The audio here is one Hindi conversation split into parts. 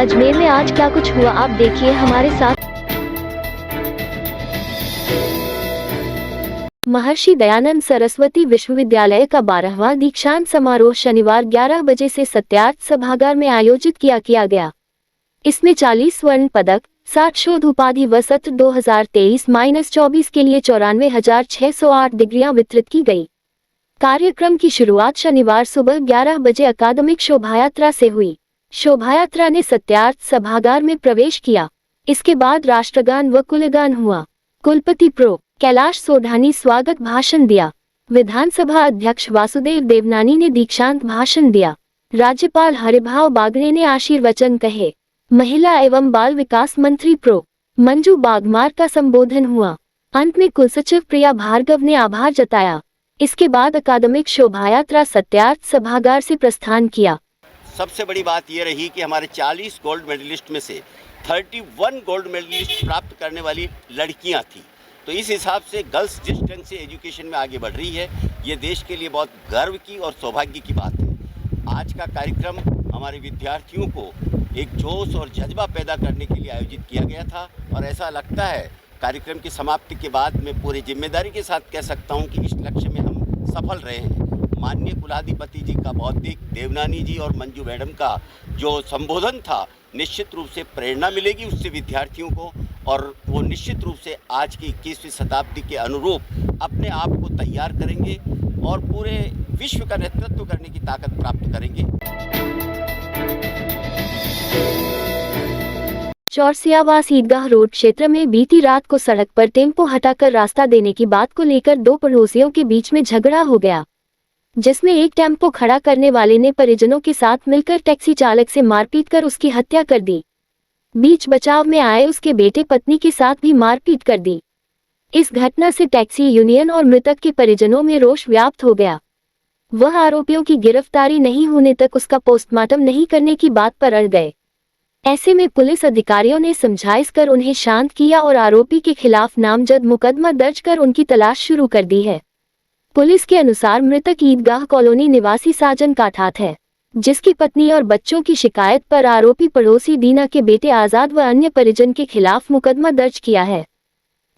अजमेर में आज क्या कुछ हुआ आप देखिए हमारे साथ। महर्षि दयानंद सरस्वती विश्वविद्यालय का 12वां दीक्षांत समारोह शनिवार 11 बजे से सत्यार्थ सभागार में आयोजित किया गया। इसमें 40 स्वर्ण पदक, 60 शोध उपाधि व सत्र 2023-24 के लिए 94,608 डिग्रियां वितरित की गई। कार्यक्रम की शुरुआत शनिवार सुबह 11 बजे अकादमिक शोभायात्रा से हुई। शोभायात्रा ने सत्यार्थ सभागार में प्रवेश किया। इसके बाद राष्ट्रगान व कुलगान हुआ। कुलपति प्रो कैलाश सोढानी स्वागत भाषण दिया। विधानसभा अध्यक्ष वासुदेव देवनानी ने दीक्षांत भाषण दिया। राज्यपाल हरिभाव बागड़े ने आशीर्वचन कहे। महिला एवं बाल विकास मंत्री प्रो मंजू बागमार का संबोधन हुआ। अंत में कुलसचिव प्रिया भार्गव ने आभार जताया। इसके बाद अकादमिक शोभायात्रा सत्यार्थ सभागार से प्रस्थान किया। सबसे बड़ी बात यह रही कि हमारे 40 गोल्ड मेडलिस्ट में से 31 गोल्ड मेडलिस्ट प्राप्त करने वाली लड़कियां थी। तो इस हिसाब से गर्ल्स जिस ढंग से एजुकेशन में आगे बढ़ रही है, ये देश के लिए बहुत गर्व की और सौभाग्य की बात है। आज का कार्यक्रम हमारे विद्यार्थियों को एक जोश और जज्बा पैदा करने के लिए आयोजित किया गया था और ऐसा लगता है कार्यक्रम की समाप्ति के बाद मैं पूरी जिम्मेदारी के साथ कह सकता हूं कि इस लक्ष्य में हम सफल रहे हैं। माननीय कुलाधिपति जी का बौद्धिक, देवनानी जी और मंजू मैडम का जो संबोधन था, निश्चित रूप से प्रेरणा मिलेगी उससे विद्यार्थियों को, और वो निश्चित रूप से आज की 21वीं शताब्दी के अनुरूप अपने आप को तैयार करेंगे और पूरे विश्व का नेतृत्व करने की ताकत प्राप्त करेंगे। चौरसियावास ईदगाह रोड क्षेत्र में बीती रात को सड़क पर टेम्पो हटाकर रास्ता देने की बात को लेकर दो पड़ोसियों के बीच में झगड़ा हो गया, जिसमें एक टेम्पो खड़ा करने वाले ने परिजनों के साथ मिलकर टैक्सी चालक से मारपीट कर उसकी हत्या कर दी। बीच बचाव में आए उसके बेटे पत्नी के साथ भी मारपीट कर दी। इस घटना से टैक्सी यूनियन और मृतक के परिजनों में रोष व्याप्त हो गया। वह आरोपियों की गिरफ्तारी नहीं होने तक उसका पोस्टमार्टम नहीं करने की बात पर अड़ गए। ऐसे में पुलिस अधिकारियों ने समझाइश कर उन्हें शांत किया और आरोपी के खिलाफ नामजद मुकदमा दर्ज कर उनकी तलाश शुरू कर दी है। पुलिस के अनुसार मृतक ईदगाह कॉलोनी निवासी साजन काठात है, जिसकी पत्नी और बच्चों की शिकायत पर आरोपी पड़ोसी दीना के बेटे आजाद व अन्य परिजन के खिलाफ मुकदमा दर्ज किया है।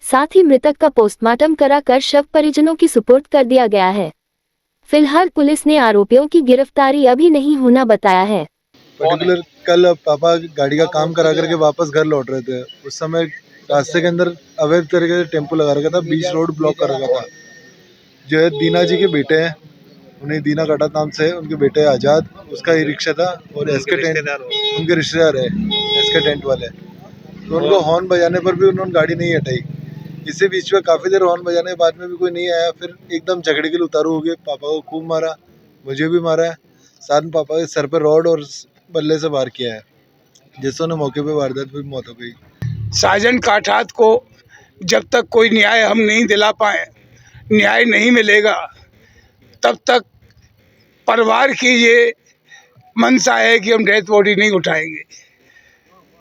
साथ ही मृतक का पोस्टमार्टम कराकर शव परिजनों की सुपुर्द कर दिया गया है। फिलहाल पुलिस ने आरोपियों की गिरफ्तारी अभी नहीं होना बताया है। पर्टिकुलर कल पापा गाड़ी का काम करा करके वापस घर लौट रहे थे। उस समय रास्ते के अंदर अवैध तरीके से टेम्पो लगा रखा था, बीच रोड ब्लॉक कर रखा था। जो है दीना जी के बेटे हैं, उन्हें दीना काटा नाम से, उनके बेटे आज़ाद, उसका ही रिक्शा था और एसके टेंट उनके रिश्तेदार है, एसके टेंट वाले। तो उनको हॉर्न बजाने पर भी उन्होंने गाड़ी नहीं हटाई। इसी बीच में काफ़ी देर हॉर्न बजाने के बाद में भी कोई नहीं आया। फिर एकदम झगड़े के लिए उतारू हो गए। पापा को खूब मारा, मुझे भी मारा है। साथ में पापा के सर पर रॉड और बल्ले से वार किया है, जिससे उन्हें मौके पे वारदात भी मौत हो गई। साजन काठात को जब तक कोई न्याय हम नहीं दिला पाए, न्याय नहीं मिलेगा, तब तक परिवार की ये मंशा है कि हम डेथ बॉडी नहीं उठाएंगे।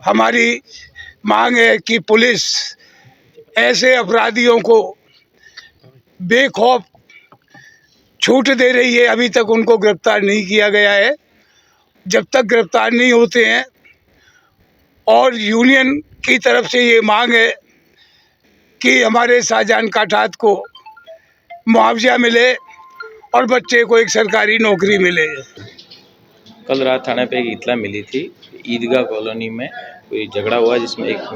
हमारी मांग है कि पुलिस ऐसे अपराधियों को बेखौफ छूट दे रही है। अभी तक उनको गिरफ्तार नहीं किया गया है। जब तक गिरफ्तार नहीं होते हैं, और यूनियन की तरफ से ये मांग है कि हमारे शाहजहान काठात को मुआवजा मिले और बच्चे को एक सरकारी नौकरी मिले। कल रात थाने पे एक इतला मिली थी, ईदगाह कॉलोनी में कोई झगड़ा हुआ जिसमें एक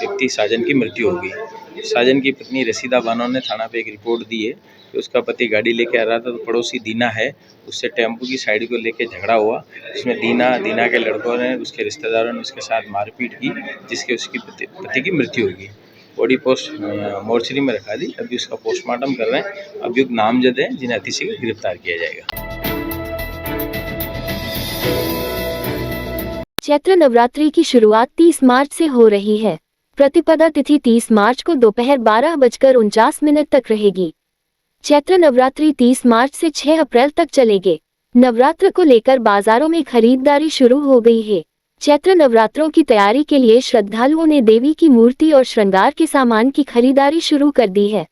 व्यक्ति साजन की मृत्यु हो गई। साजन की पत्नी रसीदा बानो ने थाना पे एक रिपोर्ट दी है कि उसका पति गाड़ी लेके आ रहा था, तो पड़ोसी दीना है, उससे टेम्पो की साइड को लेके झगड़ा हुआ। इसमें दीना के लड़कों ने, उसके रिश्तेदारों ने उसके साथ मारपीट की, जिसके उसकी पति की मृत्यु हो गई। बॉडी पोस्ट मोर्चरी में रखा दी। अभी उसका पोस्टमार्टम कर रहे हैं। अभियुक्त नामजद हैं, जिन्हें अतिशीघ्र गिरफ्तार किया जाएगा। चैत्र नवरात्रि की शुरुआत 30 मार्च से हो रही है। प्रतिपदा तिथि 30 मार्च को दोपहर 12:49 तक रहेगी। चैत्र नवरात्रि 30 मार्च से 6 अप्रैल तक चलेंगे। नवरात्र को लेकर बाजारों में खरीदारी शुरू हो गई है। चैत्र नवरात्रों की तैयारी के लिए श्रद्धालुओं ने देवी की मूर्ति और श्रृंगार के सामान की खरीदारी शुरू कर दी है।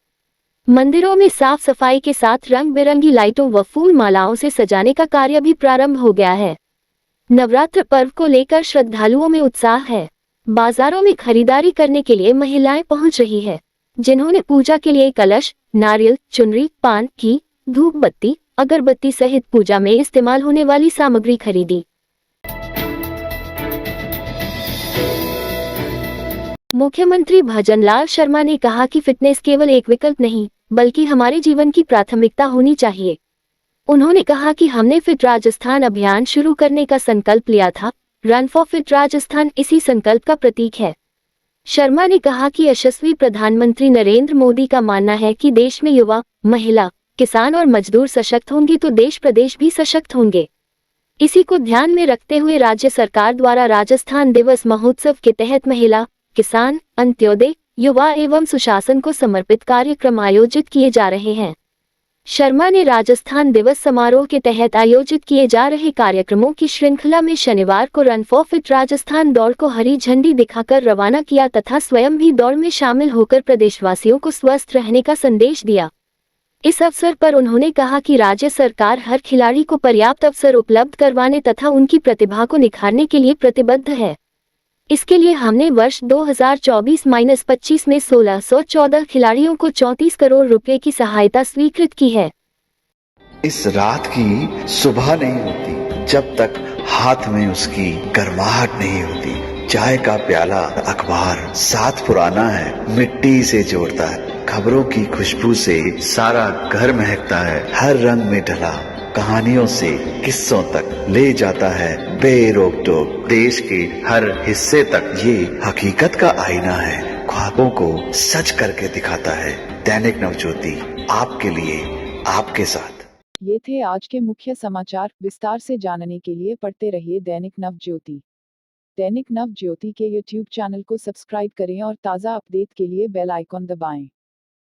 मंदिरों में साफ सफाई के साथ रंग बिरंगी लाइटों व फूल मालाओं से सजाने का कार्य भी प्रारंभ हो गया है। नवरात्र पर्व को लेकर श्रद्धालुओं में उत्साह है। बाजारों में खरीदारी करने के लिए महिलाएं पहुंच रही है, जिन्होंने पूजा के लिए कलश, नारियल, चुनरी, पान, घी, धूप बत्ती, अगरबत्ती सहित पूजा में इस्तेमाल होने वाली सामग्री खरीदी। मुख्यमंत्री भजनलाल शर्मा ने कहा कि फिटनेस केवल एक विकल्प नहीं, बल्कि हमारे जीवन की प्राथमिकता होनी चाहिए। उन्होंने कहा कि हमने फिट राजस्थान अभियान शुरू करने का संकल्प लिया था। रन फॉर फिट राजस्थान इसी संकल्प का प्रतीक है। शर्मा ने कहा कि यशस्वी प्रधानमंत्री नरेंद्र मोदी का मानना है कि देश में युवा, महिला, किसान और मजदूर सशक्त होंगे तो देश प्रदेश भी सशक्त होंगे। इसी को ध्यान में रखते हुए राज्य सरकार द्वारा राजस्थान दिवस महोत्सव के तहत महिला, किसान, अंत्योदय, युवा एवं सुशासन को समर्पित कार्यक्रम आयोजित किए जा रहे हैं। शर्मा ने राजस्थान दिवस समारोह के तहत आयोजित किए जा रहे कार्यक्रमों की श्रृंखला में शनिवार को रन फॉर फिट राजस्थान दौड़ को हरी झंडी दिखाकर रवाना किया तथा स्वयं भी दौड़ में शामिल होकर प्रदेशवासियों को स्वस्थ रहने का संदेश दिया। इस अवसर पर उन्होंने कहा कि राज्य सरकार हर खिलाड़ी को पर्याप्त अवसर उपलब्ध करवाने तथा उनकी प्रतिभा को निखारने के लिए प्रतिबद्ध है। इसके लिए हमने वर्ष 2024-25 में 1614 खिलाड़ियों को 34 करोड़ रुपए की सहायता स्वीकृत की है। इस रात की सुबह नहीं होती जब तक हाथ में उसकी गर्माहट नहीं होती। चाय का प्याला, अखबार साथ पुराना है, मिट्टी से जोड़ता है। खबरों की खुशबू से सारा घर महकता है। हर रंग में ढला कहानियों से किस्सों तक ले जाता है बेरोक टोक। देश के हर हिस्से तक ये हकीकत का आईना है, ख्वाबों को सच करके दिखाता है। दैनिक नवज्योति, आपके लिए, आपके साथ। ये थे आज के मुख्य समाचार। विस्तार से जानने के लिए पढ़ते रहिए दैनिक नवज्योति। दैनिक नवज्योति के YouTube चैनल को सब्सक्राइब करें और ताज़ा अपडेट के लिए बेल आइकॉन दबाएं।